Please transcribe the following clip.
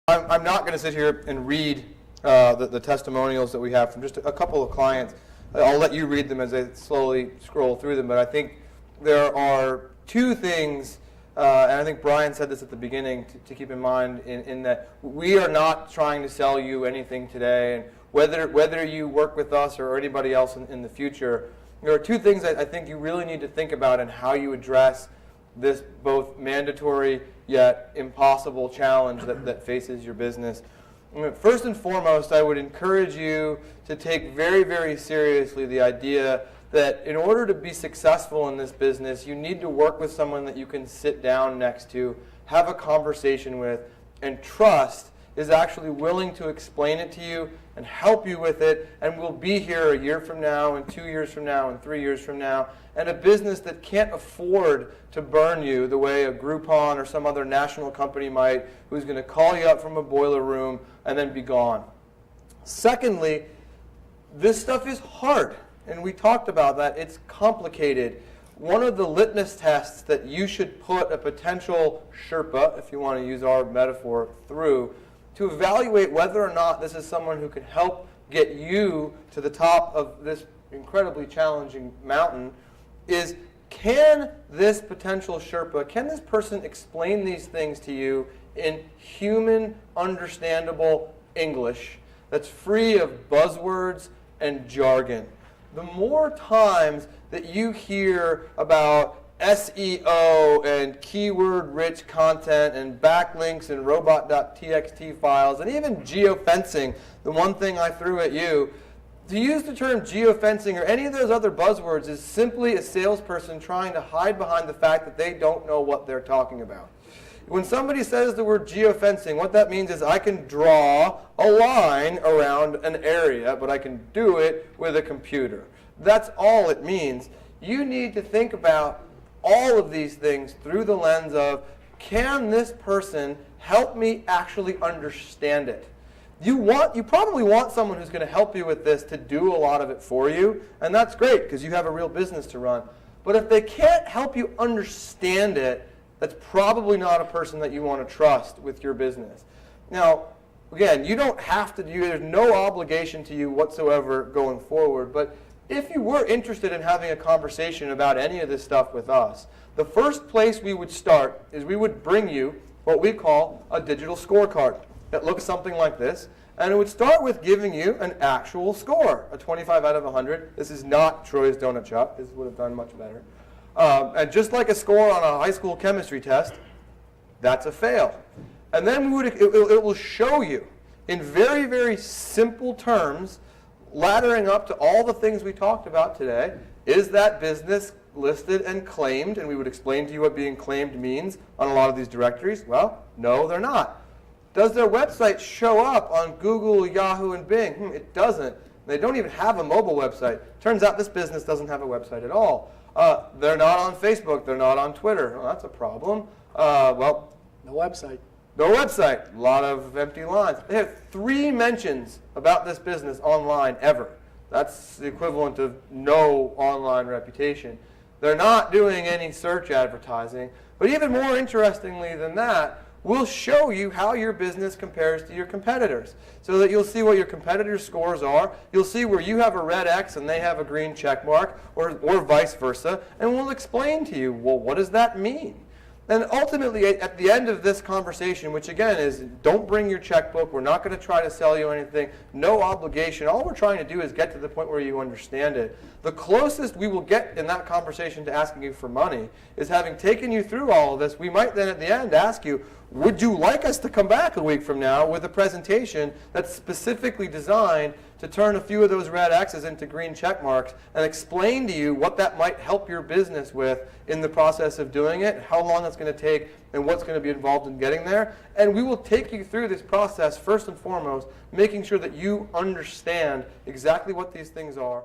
I'm not going to sit here and read the testimonials that we have from just a couple of clients. I'll let you read them as I slowly scroll through them, but I think there are two things, and I think Brian said this at the beginning, to keep in mind, in that we are not trying to sell you anything today, and whether you work with us or anybody else in the future, there are two things that I think you really need to think about in how you address this both mandatory yet impossible challenge that faces your business. First and foremost, I would encourage you to take very, very seriously the idea that in order to be successful in this business, you need to work with someone that you can sit down next to, have a conversation with, and trust is actually willing to explain it to you and help you with it, and will be here a year from now, and 2 years from now, and 3 years from now, and a business that can't afford to burn you the way a Groupon or some other national company might, who's going to call you up from a boiler room and then be gone. Secondly, this stuff is hard, and we talked about that. It's complicated. One of the litmus tests that you should put a potential Sherpa, if you want to use our metaphor, through to evaluate whether or not this is someone who can help get you to the top of this incredibly challenging mountain is, can this potential Sherpa, can this person explain these things to you in human, understandable English that's free of buzzwords and jargon? The more times that you hear about SEO and keyword-rich content and backlinks and robot.txt files and even geofencing, the one thing I threw at you, to use the term geofencing or any of those other buzzwords is simply a salesperson trying to hide behind the fact that they don't know what they're talking about. When somebody says the word geofencing, what that means is I can draw a line around an area, but I can do it with a computer. That's all it means. You need to think about all of these things through the lens of, can this person help me actually understand it? You probably want someone who's going to help you with this to do a lot of it for you, and that's great because you have a real business to run. But if they can't help you understand it, that's probably not a person that you want to trust with your business. Now, again, you don't have to do, there's no obligation to you whatsoever going forward, but if you were interested in having a conversation about any of this stuff with us, the first place we would start is we would bring you what we call a digital scorecard. It looks something like this, and it would start with giving you an actual score, a 25 out of 100. This is not Troy's Donut Shop. This would have done much better. And just like a score on a high school chemistry test, that's a fail. And then it will show you in very, very simple terms, laddering up to all the things we talked about today, is that business listed and claimed? And we would explain to you what being claimed means on a lot of these directories. Well, no, they're not. Does their website show up on Google, Yahoo, and Bing? It doesn't. They don't even have a mobile website. Turns out this business doesn't have a website at all. They're not on Facebook. They're not on Twitter. Well, that's a problem. Well, no website. No website. A lot of empty lines. They have 3 mentions about this business online ever. That's the equivalent of no online reputation. They're not doing any search advertising. But even more interestingly than that, we'll show you how your business compares to your competitors, so that you'll see what your competitors' scores are. You'll see where you have a red X and they have a green check mark, or vice versa. And we'll explain to you, well, what does that mean? And ultimately, at the end of this conversation, which again is, don't bring your checkbook. We're not going to try to sell you anything. No obligation. All we're trying to do is get to the point where you understand it. The closest we will get in that conversation to asking you for money is having taken you through all of this. We might then at the end ask you, would you like us to come back a week from now with a presentation that's specifically designed to turn a few of those red X's into green check marks and explain to you what that might help your business with in the process of doing it, how long it's going to take, and what's going to be involved in getting there. And we will take you through this process first and foremost, making sure that you understand exactly what these things are.